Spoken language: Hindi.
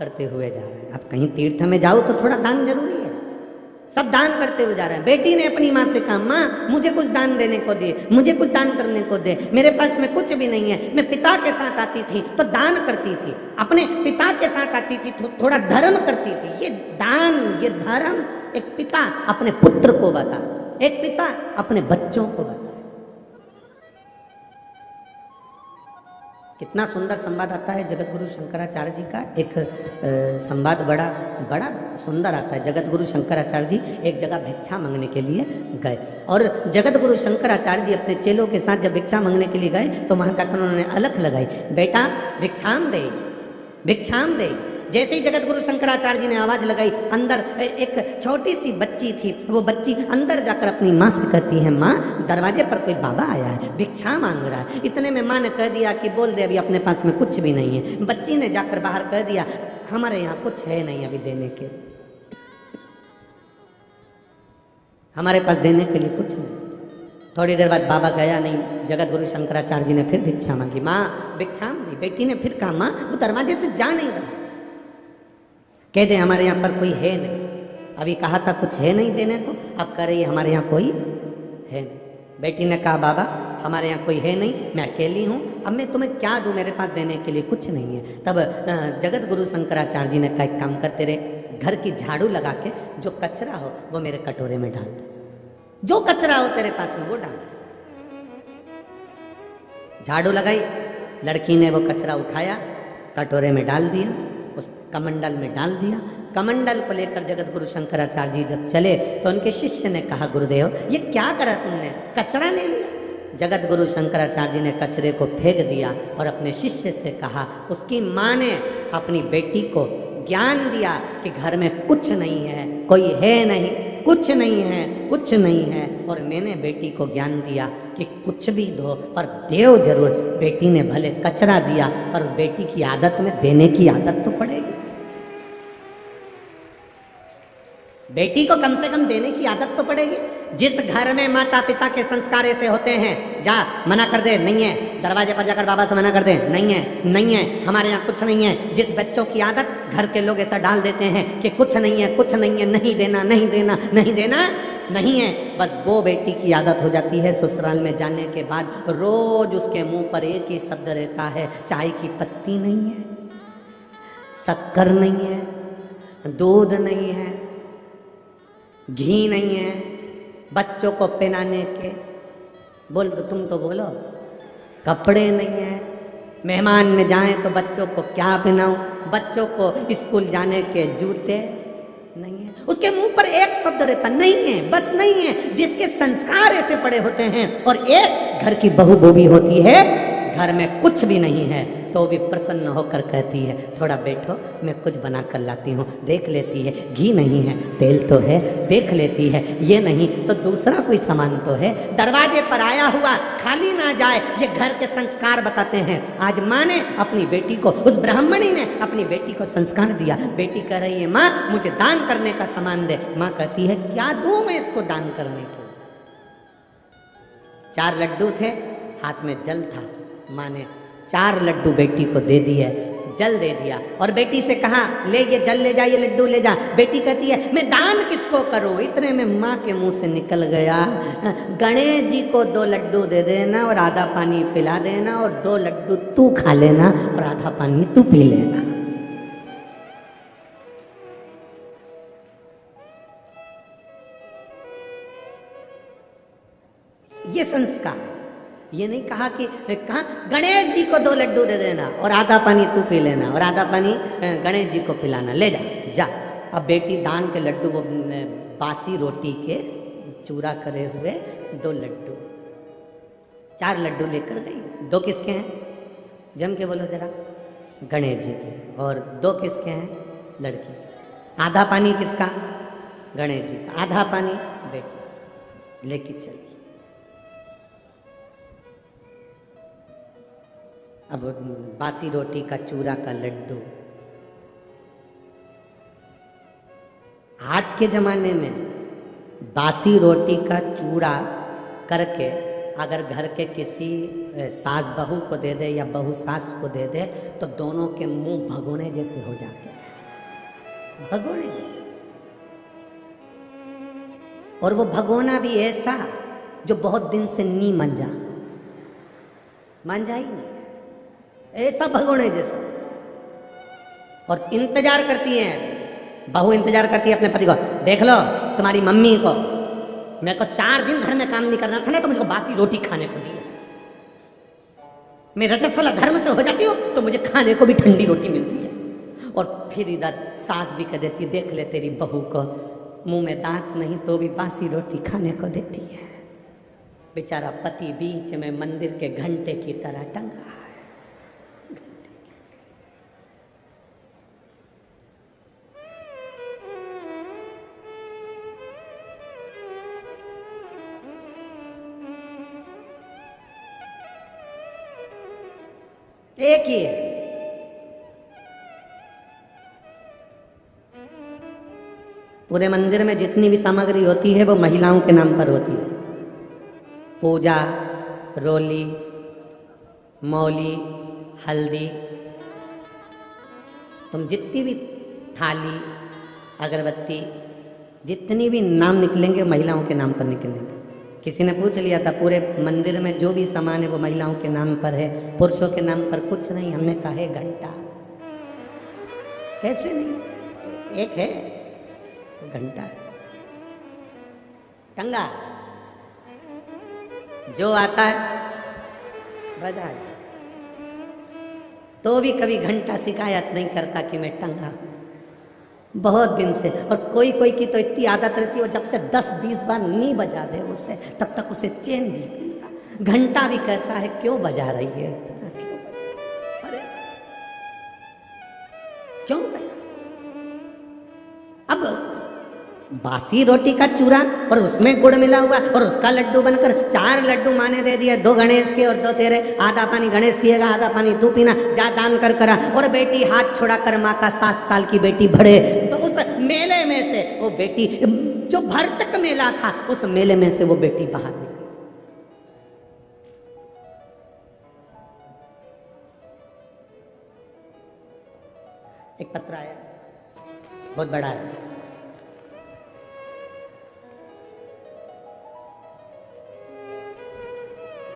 करते हुए जा रहे हैं। अब कहीं तीर्थ में जाओ तो थोड़ा दान जरूरी है, सब दान करते हुए जा रहे हैं। बेटी ने अपनी माँ से कहा, माँ मुझे कुछ दान देने को दे, मुझे कुछ दान करने को दे, मेरे पास में कुछ भी नहीं है। मैं पिता के साथ आती थी तो दान करती थी, अपने पिता के साथ आती थी तो थोड़ा धर्म करती थी। ये दान, ये धर्म एक पिता अपने पुत्र को बता, एक पिता अपने बच्चों को बता। कितना सुंदर संवाद आता है जगत गुरु शंकराचार्य जी का। एक संवाद बड़ा बड़ा सुंदर आता है। जगत गुरु शंकराचार्य जी एक जगह भिक्षा मांगने के लिए गए और जगत गुरु शंकराचार्य जी अपने चेलों के साथ जब भिक्षा मांगने के लिए गए तो वहां जाकर उन्होंने अलख लगाई, बेटा भिक्षाम दे, भिक्षाम दे। जैसे ही जगत गुरु शंकराचार्य जी ने आवाज लगाई, अंदर एक छोटी सी बच्ची थी, वो बच्ची अंदर जाकर अपनी माँ से कहती है, माँ दरवाजे पर कोई बाबा आया है, भिक्षा मांग रहा है। इतने में माँ ने कह दिया कि बोल दे अभी अपने पास में कुछ भी नहीं है। बच्ची ने जाकर बाहर कह दिया, हमारे यहाँ कुछ है नहीं अभी देने के लिए, हमारे पास देने के लिए कुछ नहीं। थोड़ी देर बाद बाबा गया नहीं, जगत गुरु शंकराचार्य जी ने फिर भिक्षा मांगी, माँ भिक्षाम दी। बेटी ने फिर कहा, माँ वो दरवाजे से जा नहीं रहा, कह दे हमारे यहाँ पर कोई है नहीं, अभी कहा था कुछ है नहीं देने को, अब कह रही हमारे यहाँ कोई है नहीं। बेटी ने कहा, बाबा हमारे यहाँ कोई है नहीं, मैं अकेली हूँ, अब मैं तुम्हें क्या दूँ, मेरे पास देने के लिए कुछ नहीं है। तब जगत गुरु शंकराचार्य जी ने कहा, एक काम कर, तेरे घर की झाड़ू लगा के जो कचरा हो वो मेरे कटोरे में डाल दे, जो कचरा हो तेरे पास में वो डाल दे। झाड़ू लगाई, लड़की ने वो कचरा उठाया, कटोरे में डाल दिया, उस कमंडल में डाल दिया। कमंडल को लेकर जगत गुरु शंकराचार्य जी जब चले तो उनके शिष्य ने कहा, गुरुदेव ये क्या करा तुमने, कचरा ले लिया। जगत गुरु शंकराचार्य जी ने कचरे को फेंक दिया और अपने शिष्य से कहा, उसकी माँ ने अपनी बेटी को ज्ञान दिया कि घर में कुछ नहीं है, कोई है नहीं, कुछ नहीं है, कुछ नहीं है, और मैंने बेटी को ज्ञान दिया कि कुछ भी दो पर देव जरूर। बेटी ने भले कचरा दिया पर उस बेटी की आदत में देने की आदत तो पड़ेगी, बेटी को कम से कम देने की आदत तो पड़ेगी। जिस घर में माता पिता के संस्कार ऐसे होते हैं, जा मना कर दे, नहीं है, दरवाजे पर जाकर बाबा से मना कर दे, नहीं है, नहीं है, हमारे यहाँ कुछ नहीं है। जिस बच्चों की आदत घर के लोग ऐसा डाल देते हैं कि कुछ नहीं है, कुछ नहीं है, नहीं देना, नहीं देना, नहीं देना, नहीं है, बस वो बेटी की आदत हो जाती है। ससुराल में जाने के बाद रोज उसके मुंह पर एक ही शब्द रहता है, चाय की पत्ती नहीं है, शक्कर नहीं है, दूध नहीं है, घी नहीं है, बच्चों को पहनाने के बोल दो, तुम तो बोलो, कपड़े नहीं है, मेहमान में जाएं तो बच्चों को क्या पहनाऊं, बच्चों को स्कूल जाने के जूते नहीं है, उसके मुंह पर एक शब्द रहता, नहीं है, बस नहीं है। जिसके संस्कार ऐसे पड़े होते हैं और एक घर की बहू बोबी होती है, घर में कुछ भी नहीं है तो भी प्रसन्न होकर कहती है, थोड़ा बैठो मैं कुछ बना कर लाती हूँ, देख लेती है, घी नहीं है, तेल तो है, देख लेती है, ये नहीं तो दूसरा कोई सामान तो है, दरवाजे पर आया हुआ खाली ना जाए, ये घर के संस्कार बताते हैं। आज माँ ने अपनी बेटी को, उस ब्राह्मणी ने अपनी बेटी को संस्कार दिया। बेटी कह रही है, माँ मुझे दान करने का सामान दे। माँ कहती है, क्या दूं मैं इसको दान करने के? 4 लड्डू थे, हाथ में जल था, माँ ने 4 लड्डू बेटी को दे दिए, जल दे दिया और बेटी से कहा, ले ये जल ले जा, ये लड्डू ले जा। बेटी कहती है, मैं दान किसको करूं? इतने में माँ के मुंह से निकल गया, गणेश जी को 2 लड्डू दे देना और आधा पानी पिला देना, और 2 लड्डू तू खा लेना और आधा पानी तू पी लेना। ये संस्कार, ये नहीं कहा कि कहा गणेश जी को 2 लड्डू दे देना और आधा पानी तू पी लेना और आधा पानी गणेश जी को पिलाना, ले जा जा। अब बेटी दान के लड्डू, वो बासी रोटी के चूरा करे हुए 2 लड्डू, 4 लड्डू लेकर गई। 2 किसके हैं? जम के बोलो जरा। गणेश जी के। और 2 किसके हैं? लड़की। आधा पानी किसका? गणेश जी का। आधा पानी बेटी लेके चली। अब बासी रोटी का चूरा का लड्डू, आज के जमाने में बासी रोटी का चूरा करके अगर घर के किसी सास बहू को दे दे या बहू सास को दे दे तो दोनों के मुंह भगोने जैसे हो जाते हैं। भगोने जैसा। और वो भगोना भी ऐसा जो बहुत दिन से नहीं मंजा ही नहीं, ऐसा भगोने जैसा। और इंतजार करती है बहू, इंतजार करती है अपने पति को, देख लो तुम्हारी मम्मी को, मेरे को 4 दिन घर में काम नहीं करना था ना, तो मुझको बासी रोटी खाने को दी है। मैं रजस्वला धर्म से हो जाती हूँ तो मुझे खाने को भी ठंडी रोटी मिलती है। और फिर इधर सास भी कह देती, देख ले तेरी बहू को, मुंह में दांत नहीं तो भी बासी रोटी खाने को देती है। बेचारा पति बीच में मंदिर के घंटे की तरह टंगा है। एक ही है। पूरे मंदिर में जितनी भी सामग्री होती है वो महिलाओं के नाम पर होती है। पूजा, रोली, मौली, हल्दी, तुम जितनी भी थाली, अगरबत्ती, जितनी भी नाम निकलेंगे महिलाओं के नाम पर निकलेंगे। किसी ने पूछ लिया था पूरे मंदिर में जो भी सामान है वो महिलाओं के नाम पर है, पुरुषों के नाम पर कुछ नहीं। हमने कहा है घंटा, ऐसे नहीं, एक है घंटा है, टंगा, जो आता है बजा जाए। तो भी कभी घंटा शिकायत नहीं करता कि मैं टंगा हूं, बहुत दिन से। और कोई कोई की तो इतनी आदत रहती है, वो जब से 10-20 बार नहीं बजा दे उसे, तब तक उसे चैन नहीं मिलता। घंटा भी कहता है क्यों बजा रही है इतना, क्यों बजा, परेशान क्यों बजा। अब बासी रोटी का चूरा और उसमें गुड़ मिला हुआ और उसका लड्डू बनकर 4 लड्डू माने दे दिए, 2 गणेश के और 2 तेरे। आधा पानी गणेश पिएगा, आधा पानी तू पीना, जा दान कर करा। और बेटी हाथ छोड़ा कर, माँ का 7 साल की बेटी भरे, तो उस मेले में से वो बेटी, जो भरचक मेला था, उस मेले में से वो बेटी बाहर निकली। एक पत्र आया, बहुत बड़ा है,